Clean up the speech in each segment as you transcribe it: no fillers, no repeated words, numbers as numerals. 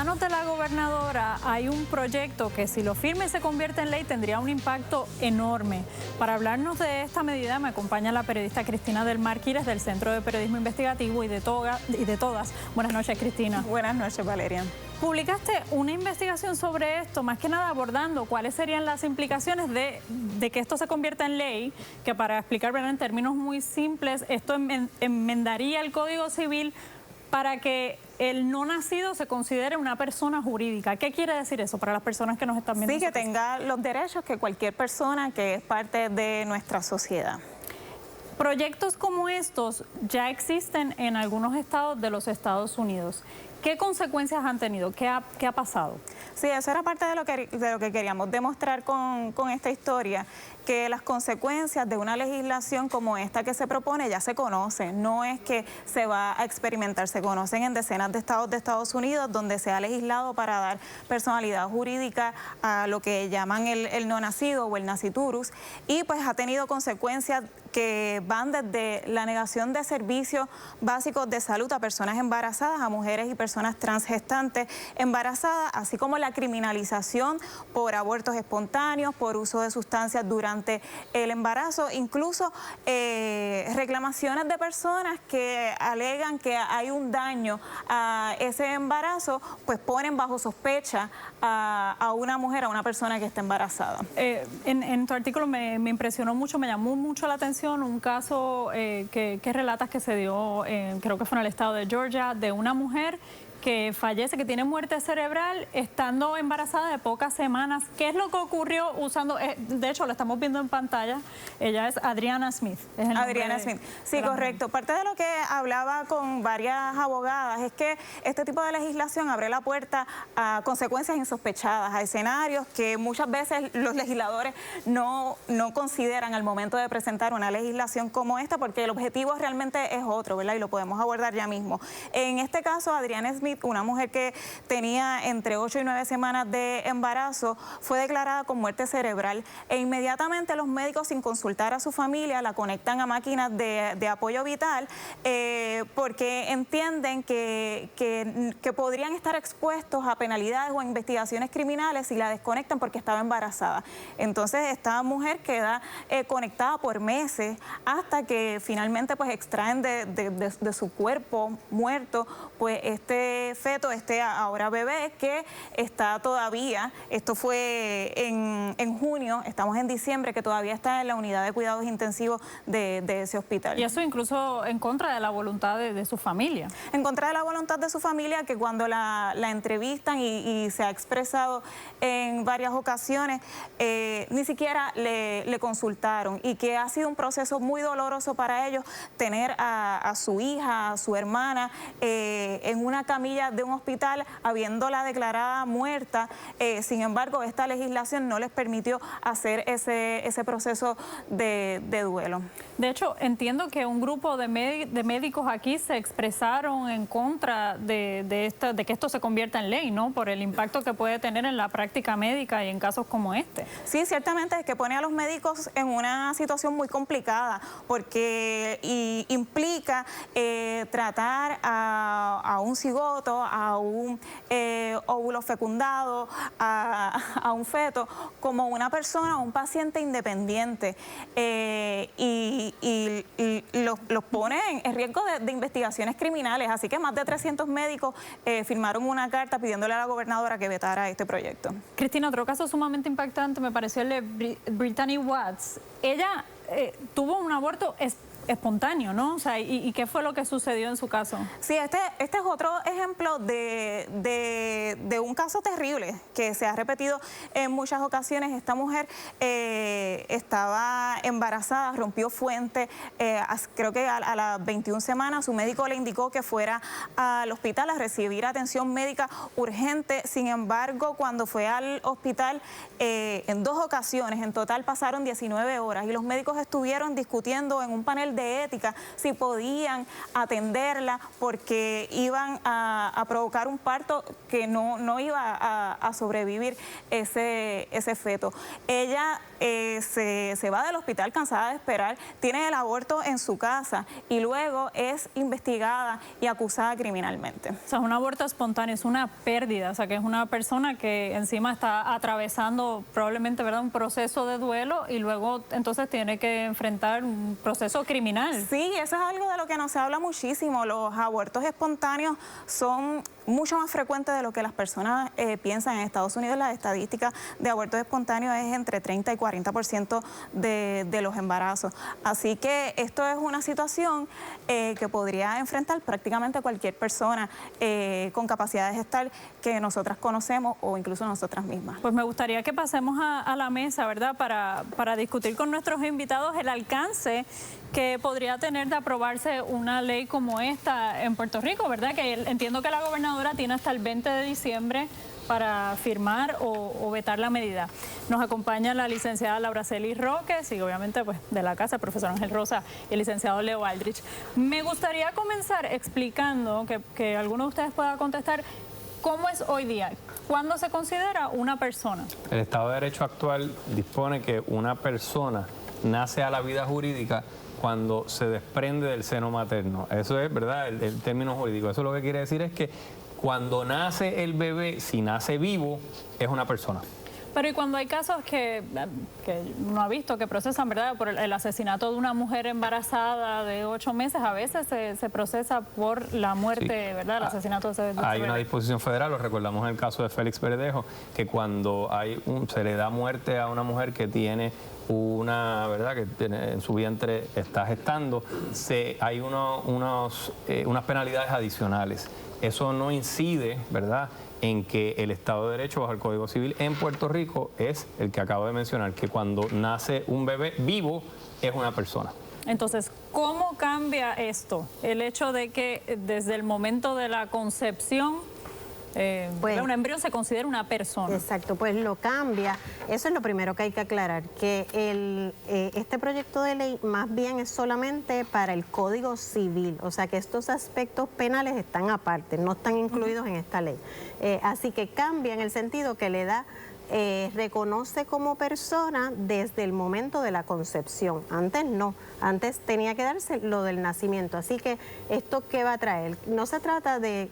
manos de la gobernadora hay un proyecto que si lo firma y se convierte en ley tendría un impacto enorme. Para hablarnos de esta medida me acompaña la periodista Cristina del Mar Quires del Centro de Periodismo Investigativo y de todas. Buenas noches, Cristina. Buenas noches, Valeria. Publicaste una investigación sobre esto, más que nada abordando cuáles serían las implicaciones de que esto se convierta en ley, que para explicar en términos muy simples, esto enmendaría el Código Civil para que el no nacido se considere una persona jurídica. ¿Qué quiere decir eso para las personas que nos están viendo? Sí, que tenga los derechos que cualquier persona que es parte de nuestra sociedad. Proyectos como estos ya existen en algunos estados de los Estados Unidos. ¿Qué consecuencias han tenido? ¿Qué ha pasado? Sí, eso era parte de lo que queríamos demostrar con esta historia, que las consecuencias de una legislación como esta que se propone ya se conocen, no es que se va a experimentar, se conocen en decenas de estados de Estados Unidos donde se ha legislado para dar personalidad jurídica a lo que llaman el no nacido o el naciturus, y pues ha tenido consecuencias que van desde la negación de servicios básicos de salud a personas embarazadas, a mujeres y personas transgestantes embarazadas, así como la criminalización por abortos espontáneos, por uso de sustancias durante el embarazo, incluso reclamaciones de personas que alegan que hay un daño a ese embarazo, pues ponen bajo sospecha a una mujer, a una persona que está embarazada. En tu artículo me impresionó mucho, me llamó mucho la atención un caso que relatas que se dio, creo que fue en el estado de Georgia, de una mujer que fallece, que tiene muerte cerebral estando embarazada de pocas semanas. ¿Qué es lo que ocurrió usando? De hecho, lo estamos viendo en pantalla. Ella es Adriana Smith. Adriana Smith, sí, correcto. Parte de lo que hablaba con varias abogadas es que este tipo de legislación abre la puerta a consecuencias insospechadas, a escenarios que muchas veces los legisladores no consideran al momento de presentar una legislación como esta, porque el objetivo realmente es otro, ¿verdad? Y lo podemos abordar ya mismo. En este caso, Adriana Smith, una mujer que tenía entre 8 y 9 semanas de embarazo, fue declarada con muerte cerebral e inmediatamente los médicos, sin consultar a su familia, la conectan a máquinas de apoyo vital porque entienden que podrían estar expuestos a penalidades o a investigaciones criminales si la desconectan porque estaba embarazada. Entonces esta mujer queda conectada por meses hasta que finalmente pues extraen de su cuerpo muerto pues este feto, ahora bebé, que está todavía, esto fue en junio, estamos en diciembre, que todavía está en la unidad de cuidados intensivos de ese hospital. Y eso incluso en contra de la voluntad de su familia. En contra de la voluntad de su familia, que cuando la entrevistan y se ha expresado en varias ocasiones, ni siquiera le consultaron, y que ha sido un proceso muy doloroso para ellos tener a su hija, a su hermana, en una camilla de un hospital, habiéndola declarada muerta. Sin embargo, esta legislación no les permitió hacer ese proceso de duelo. De hecho, entiendo que un grupo de médicos aquí se expresaron en contra de que esto se convierta en ley, ¿no? Por el impacto que puede tener en la práctica médica y en casos como este. Sí, ciertamente es que pone a los médicos en una situación muy complicada, porque implica tratar a un cigoto, a un óvulo fecundado, a un feto, como una persona, un paciente independiente, y los pone en riesgo de investigaciones criminales. Así que más de 300 médicos firmaron una carta pidiéndole a la gobernadora que vetara este proyecto. Cristina, otro caso sumamente impactante me pareció el de Brittany Watts. Ella tuvo un aborto espontáneo, ¿no? O sea, ¿y qué fue lo que sucedió en su caso? Sí, este es otro ejemplo de un caso terrible que se ha repetido en muchas ocasiones. Esta mujer estaba embarazada, rompió fuente, creo que a las 21 semanas su médico le indicó que fuera al hospital a recibir atención médica urgente. Sin embargo, cuando fue al hospital, en 2 ocasiones, en total pasaron 19 horas, y los médicos estuvieron discutiendo en un panel nivel de ética si podían atenderla porque iban a provocar un parto que no iba a sobrevivir ese feto. Ella se va del hospital cansada de esperar, tiene el aborto en su casa y luego es investigada y acusada criminalmente. O sea, un aborto espontáneo es una pérdida, o sea, que es una persona que encima está atravesando probablemente, ¿verdad?, un proceso de duelo y luego entonces tiene que enfrentar un proceso criminal. Sí, eso es algo de lo que no se habla muchísimo. Los abortos espontáneos son mucho más frecuentes de lo que las personas piensan. En Estados Unidos la estadística de abortos espontáneos es entre 30 y 40% de los embarazos. Así que esto es una situación que podría enfrentar prácticamente cualquier persona con capacidad de gestar que nosotras conocemos o incluso nosotras mismas. Pues me gustaría que pasemos a la mesa, ¿verdad?, para discutir con nuestros invitados el alcance que podría tener de aprobarse una ley como esta en Puerto Rico, ¿verdad? Que entiendo que la gobernadora tiene hasta el 20 de diciembre para firmar o vetar la medida. Nos acompaña la licenciada Laura Celis Roques y obviamente pues de la casa el profesor Ángel Rosa y el licenciado Leo Aldrich. Me gustaría comenzar explicando que alguno de ustedes pueda contestar cómo es hoy día, ¿cuándo se considera una persona? El Estado de Derecho actual dispone que una persona nace a la vida jurídica cuando se desprende del seno materno. Eso es, ¿verdad?, el término jurídico. Eso lo que quiere decir es que cuando nace el bebé, si nace vivo, es una persona. Pero y cuando hay casos que uno ha visto que procesan, ¿verdad?, por el asesinato de una mujer embarazada de 8 meses, a veces se procesa por la muerte, sí, ¿verdad?, el asesinato de ese bebé. Hay una disposición federal, lo recordamos en el caso de Félix Verdejo, que cuando se le da muerte a una mujer que tiene ¿verdad?, que en su vientre está gestando, hay unas penalidades adicionales. Eso no incide, ¿verdad?, en que el Estado de Derecho bajo el Código Civil en Puerto Rico es el que acabo de mencionar, que cuando nace un bebé vivo es una persona. Entonces, ¿cómo cambia esto? El hecho de que desde el momento de la concepción un embrión se considera una persona. Exacto, pues lo cambia. Eso es lo primero que hay que aclarar, que este proyecto de ley más bien es solamente para el Código Civil, o sea que estos aspectos penales están aparte, no están incluidos en esta ley. Así que cambia en el sentido que le da reconoce como persona desde el momento de la concepción. Antes no, antes tenía que darse lo del nacimiento. Así que esto ¿qué va a traer? No se trata de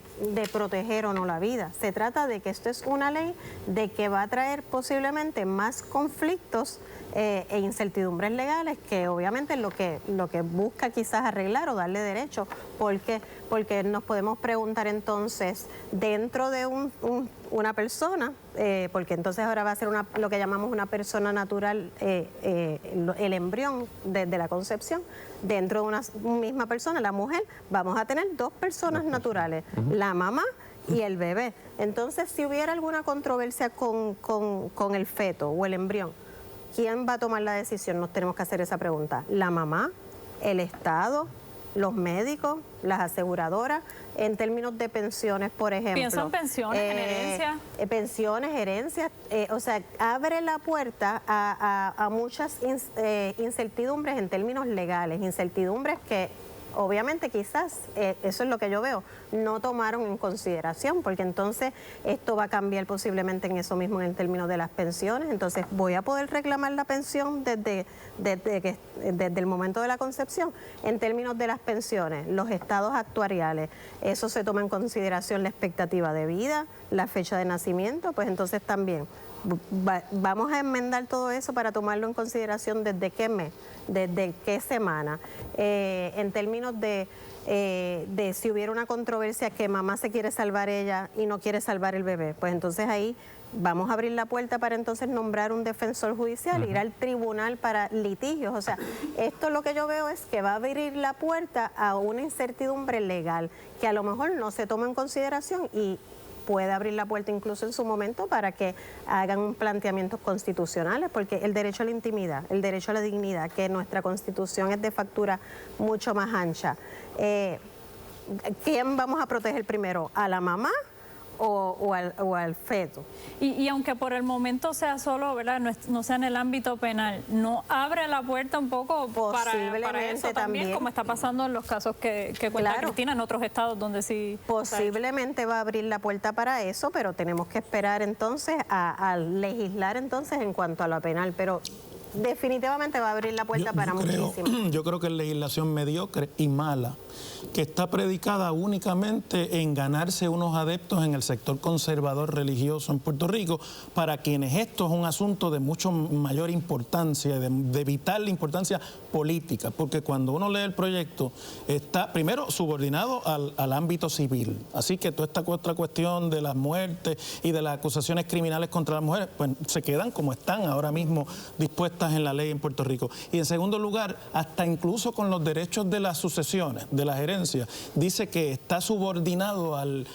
proteger o no la vida, se trata de que esto es una ley de que va a traer posiblemente más conflictos e incertidumbres legales, que obviamente es lo que busca quizás arreglar o darle derecho, porque nos podemos preguntar entonces dentro de una persona, porque entonces ahora va a ser lo que llamamos una persona natural, el embrión desde la concepción, dentro de una misma persona, la mujer, vamos a tener dos personas naturales, la mamá y el bebé. Entonces, si hubiera alguna controversia con el feto o el embrión, ¿quién va a tomar la decisión? Nos tenemos que hacer esa pregunta. ¿La mamá? ¿El Estado? ¿Los médicos? ¿Las aseguradoras? En términos de pensiones, por ejemplo. ¿Piensan en pensiones, en herencia? Pensiones, herencias. O sea, abre la puerta a muchas incertidumbres en términos legales. Incertidumbres que obviamente quizás, eso es lo que yo veo, no tomaron en consideración, porque entonces esto va a cambiar posiblemente en eso mismo en términos de las pensiones. Entonces, ¿voy a poder reclamar la pensión desde el momento de la concepción? En términos de las pensiones, los estados actuariales, eso se toma en consideración la expectativa de vida, la fecha de nacimiento, pues entonces también vamos a enmendar todo eso para tomarlo en consideración desde qué mes, desde qué semana. En términos de si hubiera una controversia que mamá se quiere salvar ella y no quiere salvar el bebé, pues entonces ahí vamos a abrir la puerta para entonces nombrar un defensor judicial, ir al tribunal para litigios. O sea, esto lo que yo veo es que va a abrir la puerta a una incertidumbre legal que a lo mejor no se toma en consideración y puede abrir la puerta incluso en su momento para que hagan planteamientos constitucionales, porque el derecho a la intimidad, el derecho a la dignidad, que nuestra Constitución es de factura mucho más ancha. ¿Quién vamos a proteger primero? ¿A la mamá o al feto. Y aunque por el momento sea solo, ¿verdad? No sea en el ámbito penal, ¿no abre la puerta un poco para eso también, como está pasando en los casos que cuenta Cristina en otros estados donde sí? Posiblemente va a abrir la puerta para eso, pero tenemos que esperar entonces a legislar entonces en cuanto a lo penal, pero definitivamente va a abrir la puerta para muchísimo. Yo creo que es legislación mediocre y mala, que está predicada únicamente en ganarse unos adeptos en el sector conservador religioso en Puerto Rico, para quienes esto es un asunto de mucho mayor importancia, de vital importancia política, porque cuando uno lee el proyecto está primero subordinado al ámbito civil, así que toda esta otra cuestión de las muertes y de las acusaciones criminales contra las mujeres, pues se quedan como están ahora mismo dispuestas en la ley en Puerto Rico. Y en segundo lugar, hasta incluso con los derechos de las sucesiones, de las herencias, dice que está subordinado al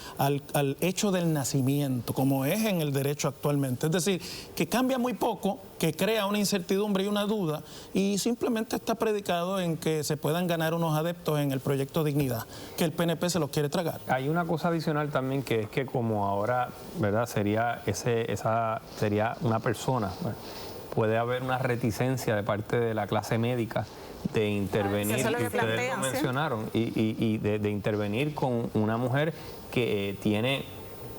hecho del nacimiento, como es en el derecho actualmente. Es decir, que cambia muy poco, que crea una incertidumbre y una duda, y simplemente está predicado en que se puedan ganar unos adeptos en el proyecto Dignidad, que el PNP se los quiere tragar. Hay una cosa adicional también, que es que como ahora, ¿verdad? Sería una persona, bueno, puede haber una reticencia de parte de la clase médica de intervenir, eso es lo que ustedes plantean, lo mencionaron, y de intervenir con una mujer que tiene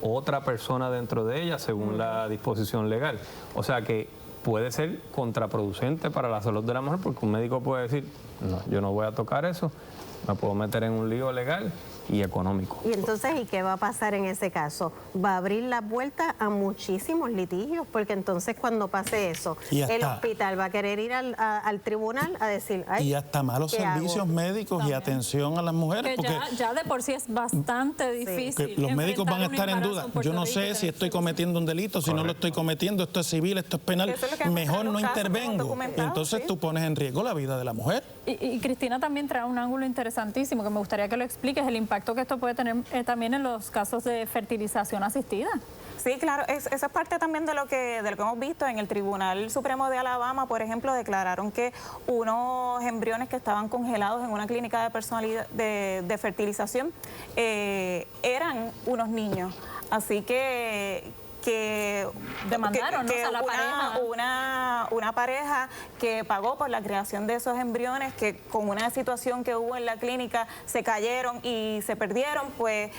otra persona dentro de ella según la disposición legal. O sea que puede ser contraproducente para la salud de la mujer, porque un médico puede decir, no, yo no voy a tocar eso, me puedo meter en un lío legal y económico. Y entonces, ¿y qué va a pasar en ese caso? Va a abrir la puerta a muchísimos litigios, porque entonces cuando pase eso, el hospital va a querer ir al tribunal a decir, ay, y hasta malos servicios médicos también, y atención a las mujeres. Que porque ya de por sí es bastante difícil. Los médicos van a estar en duda. Yo no sé si estoy cometiendo un delito, si no lo estoy cometiendo, esto es civil, esto es penal, mejor no intervengo. Y entonces tú pones en riesgo la vida de la mujer. Y Cristina también trae un ángulo interesantísimo que me gustaría que lo expliques, el impacto que esto puede tener también en los casos de fertilización asistida. Sí, claro, eso es parte también de lo que hemos visto. En el Tribunal Supremo de Alabama, por ejemplo, declararon que unos embriones que estaban congelados en una clínica de fertilización eran unos niños. Así que demandaron, ¿no? O sea, la pareja. Una pareja que pagó por la creación de esos embriones, que con una situación que hubo en la clínica se cayeron y se perdieron, pues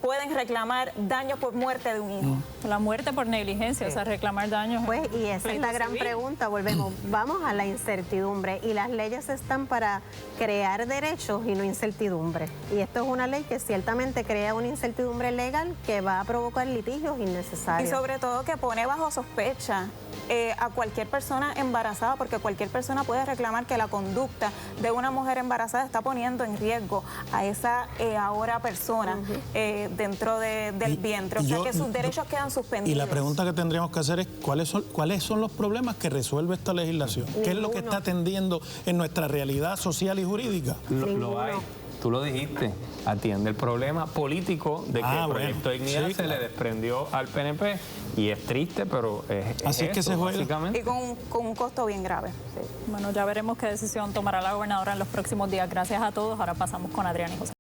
pueden reclamar daños por muerte de un hijo. La muerte por negligencia, o sea, reclamar daños. Pues, y esa es la gran pregunta, volvemos, vamos a la incertidumbre, y las leyes están para crear derechos y no incertidumbre. Y esto es una ley que ciertamente crea una incertidumbre legal que va a provocar litigios innecesarios. Y sobre todo que pone bajo sospecha a cualquier persona embarazada, porque cualquier persona puede reclamar que la conducta de una mujer embarazada está poniendo en riesgo a esa ahora persona dentro del vientre. O sea que sus derechos quedan suspendidos. Y la pregunta que tendríamos que hacer es ¿cuáles son los problemas que resuelve esta legislación? ¿Qué es lo que está atendiendo en nuestra realidad social y jurídica? Lo hay. Tú lo dijiste, atiende el problema político de que el proyecto de Dignidad se le desprendió al PNP, y es triste, pero así es que se juega. Básicamente. Y con un costo bien grave. Sí. Bueno, ya veremos qué decisión tomará la gobernadora en los próximos días. Gracias a todos. Ahora pasamos con Adrián y José.